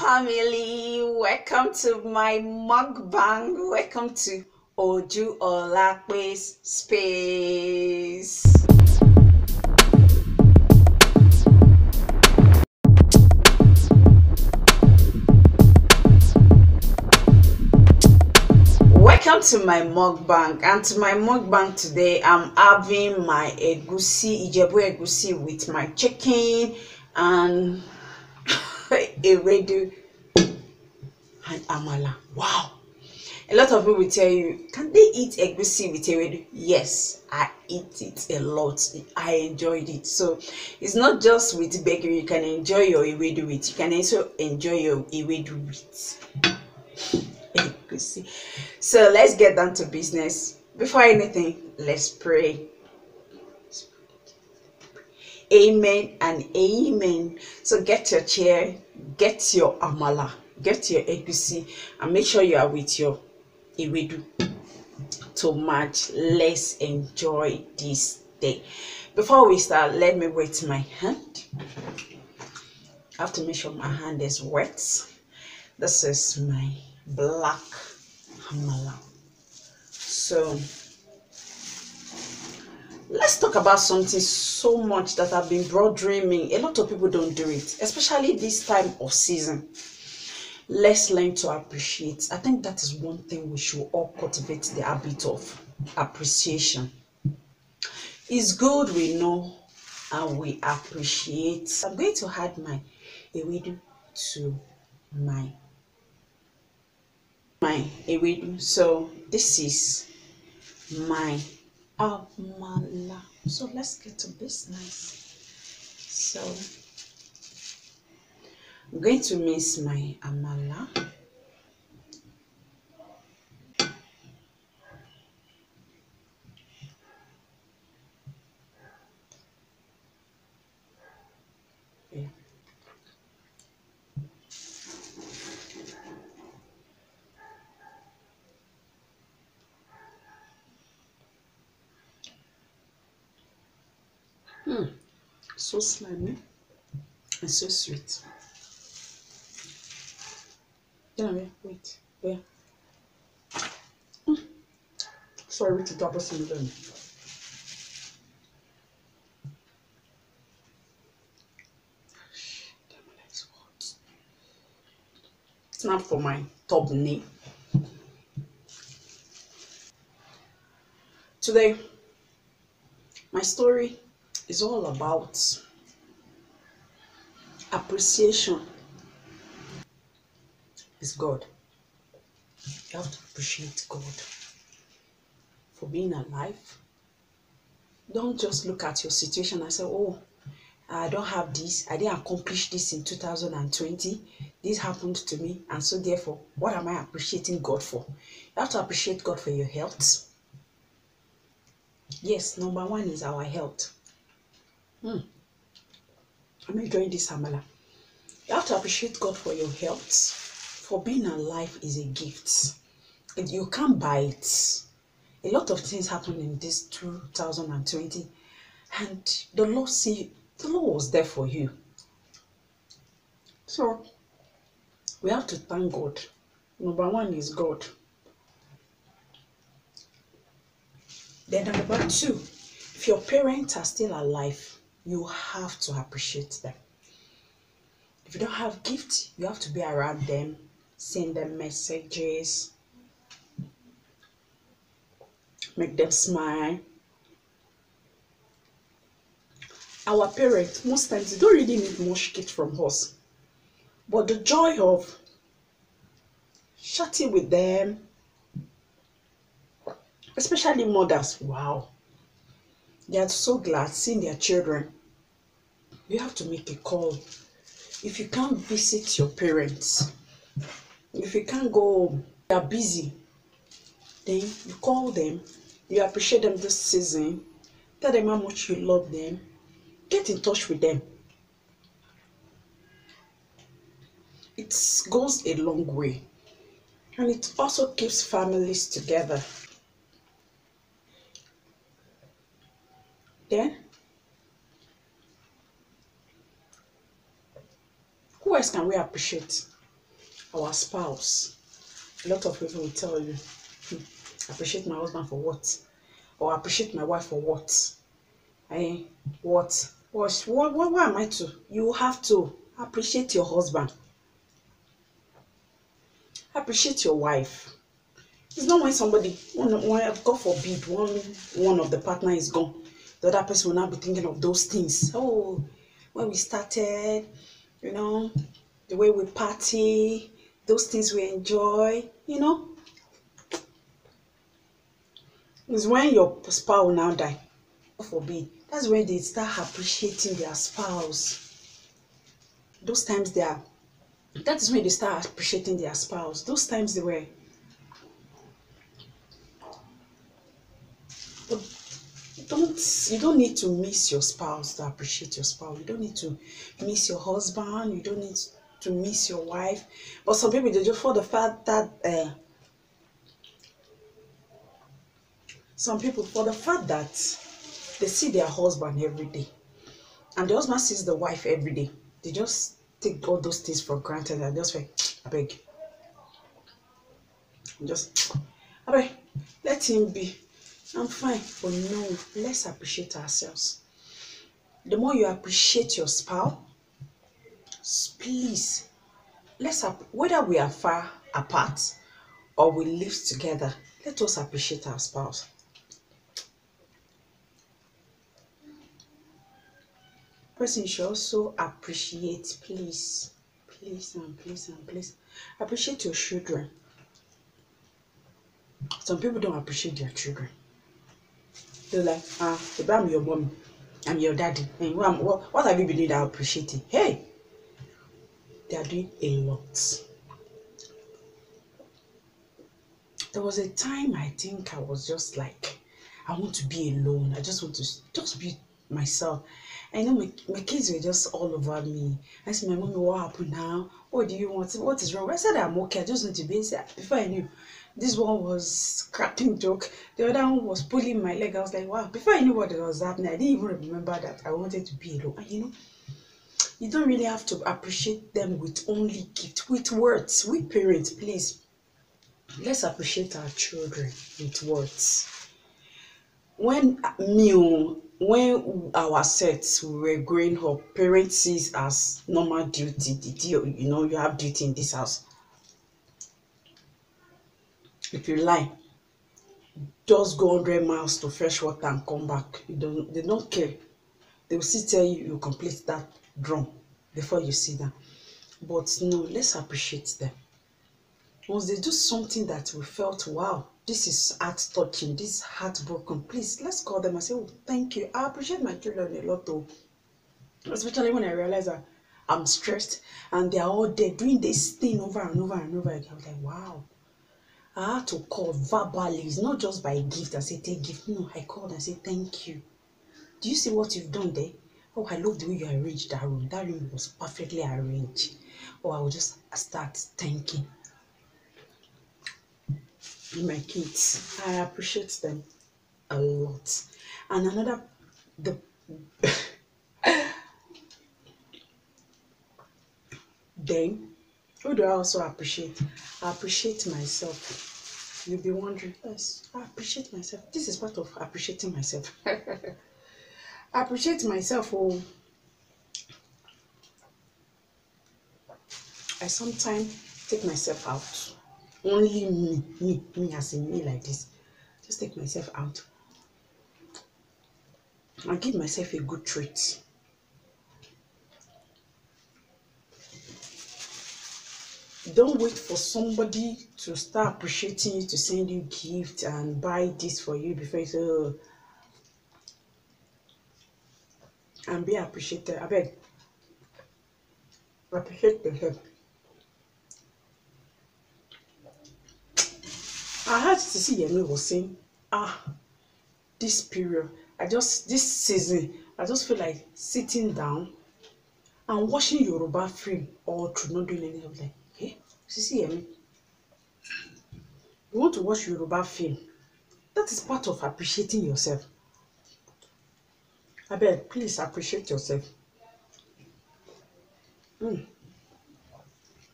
family, welcome to my mukbang. Welcome to Ojuolape's space. Welcome to my mukbang, and to my mukbang today I'm having my egusi, egusi with my chicken and ewedu and amala. Wow, a lot of people will tell you, can they eat egusi with ewedu? Yes, I eat it a lot. I enjoyed it. So it's not just with bakery you can enjoy your ewedu with, you can also enjoy your ewedu with egusi. So let's get down to business. Before anything, let's pray. Amen and amen. So get your chair, get your amala, get your egusi, and make sure you are with your ewedu to match. Let's enjoy this day. Before we start, let me wet my hand. I have to make sure my hand is wet. This is my Black Amala. So let's talk about something so much that I've been bothering me. A lot of people don't do it, especially this time of season. Let's learn to appreciate. I think that is one thing we should all cultivate, the habit of appreciation. It's good we know and we appreciate. I'm going to add my ewedu to my ewedu. So this is my amala. So let's get to business. So I'm going to mix my amala. Okay. So slimy and so sweet. Yeah, wait, where? Sorry, with the double cylinder. It's not for my top knee. Today, my story is all about appreciation. Is God. You have to appreciate God for being alive. Don't just look at your situation and say, oh, I don't have this, I didn't accomplish this in 2020, this happened to me, and so therefore, what am I appreciating God for? You have to appreciate God for your health. Yes, number one is our health. I'm enjoying this amala. You have to appreciate God for your health. For being alive is a gift. You can't buy it. A lot of things happened in this 2020, and the Lord was there for you. So we have to thank God. Number one is God. Then number two, if your parents are still alive, you have to appreciate them. If you don't have gifts, you have to be around them, send them messages, make them smile. Our parents, most times, they don't really need much gift from us. But the joy of chatting with them, especially mothers, wow. They are so glad seeing their children. You have to make a call. If you can't visit your parents, if you can't go home, they are busy, then you call them, you appreciate them this season, tell them how much you love them, get in touch with them. It goes a long way, and it also keeps families together. Then, who else can we appreciate? our spouse. A lot of people will tell you, appreciate my husband for what? Or appreciate my wife for what? Eh? What? What am I to? You have to appreciate your husband. Appreciate your wife. It's not when somebody, God forbid, one of the partner is gone, the other person will not be thinking of those things. Oh, when we started, you know, the way we party, those things we enjoy, you know. It's when your spouse will now die. God forbid. That's when they start appreciating their spouse. Those times that is when they start appreciating their spouse. Those times they were. But you don't need to miss your spouse to appreciate your spouse. You don't need to miss your husband. You don't need to miss your wife. But some people, they just for the fact that they see their husband every day, and the husband sees the wife every day, they just take all those things for granted and just like, I beg, let him be. I'm fine. But no, let's appreciate ourselves. The more you appreciate your spouse, please, whether we are far apart or we live together, let us appreciate our spouse. Person should also appreciate, please appreciate your children. Some people don't appreciate their children. They're like, if I'm your mom, I'm your daddy, and what have you been doing that I appreciate it? Hey, they are doing a lot. There was a time I think I was just like, I want to be alone. I just want to just be myself. I know my kids were just all over me. I said, my mommy, what happened now? What do you want? What is wrong? I said, I'm okay. I just want to be inside. Before I knew, this one was cracking joke. The other one was pulling my leg. I was like, wow. Before I knew what was happening, I didn't even remember that I wanted to be alone. And you know, you don't really have to appreciate them with only gift, with words. We parents, please, let's appreciate our children with words. When our sets we were growing up, parents sees as normal duty. You know, you have duty in this house. If you lie, just go 100 miles to fetch water and come back. They don't care. They will still tell you complete that drum before you sit down. But no, let's appreciate them. Once they do something that we felt, wow, this is heart touching, this is heartbroken, please, let's call them and say, oh, thank you. I appreciate my children a lot though. Especially when I realize that I'm stressed and they are all there doing this thing over and over and over again. I was like, wow. I had to call verbally. It's not just by gift and say, take gift. No, I called and say, thank you. Do you see what you've done there? Oh, I love the way you arranged that room. That room was perfectly arranged. Oh, I will just start thanking my kids. I appreciate them a lot. And then who do I also appreciate? I appreciate myself. You'll be wondering, yes, I appreciate myself. This is part of appreciating myself. I appreciate myself. Oh, I sometimes take myself out. Only me as in me like this. Just take myself out. I give myself a good treat. Don't wait for somebody to start appreciating you, to send you gift and buy this for you before you say, oh, and be appreciated. I beg. Appreciate yourself. I heard to see Yemi was saying, this period, this season, I just feel like sitting down and watching Yoruba film all through, not doing anything. I was like, hey, see Yemi, you want to watch Yoruba film? That is part of appreciating yourself. I beg, please appreciate yourself.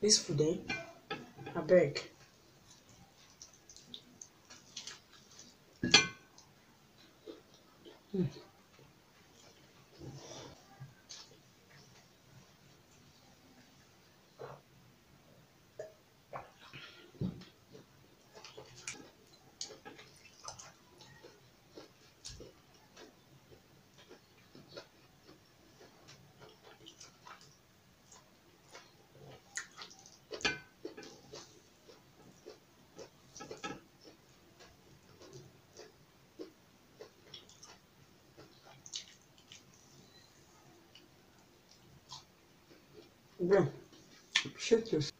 This food, I beg. Yeah, shit this.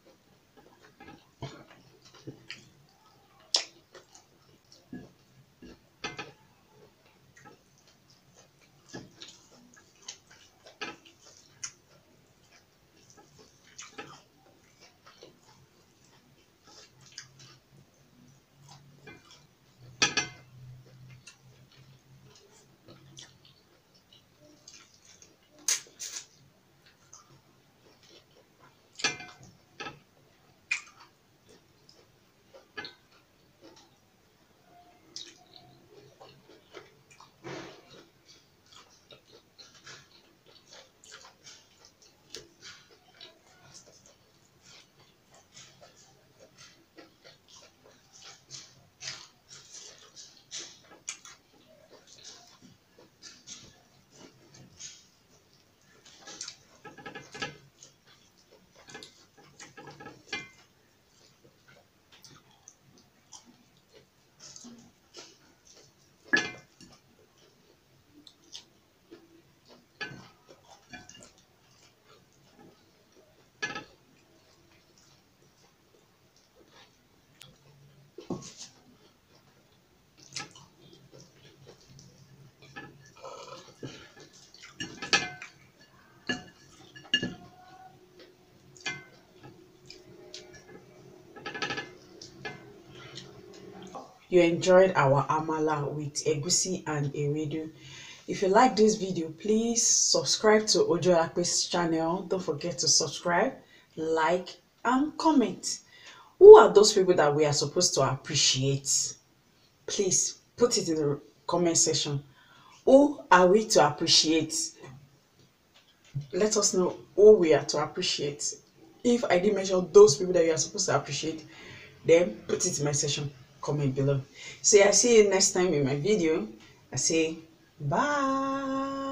You enjoyed our amala with egusi and ewedu. If you like this video, please subscribe to Ojuolape's channel. Don't forget to subscribe, like, and comment. Who are those people that we are supposed to appreciate? Please put it in the comment section. Who are we to appreciate? Let us know who we are to appreciate. If I didn't mention those people that you are supposed to appreciate, then put it in my section, comment below. So I see you next time in my video. I say bye.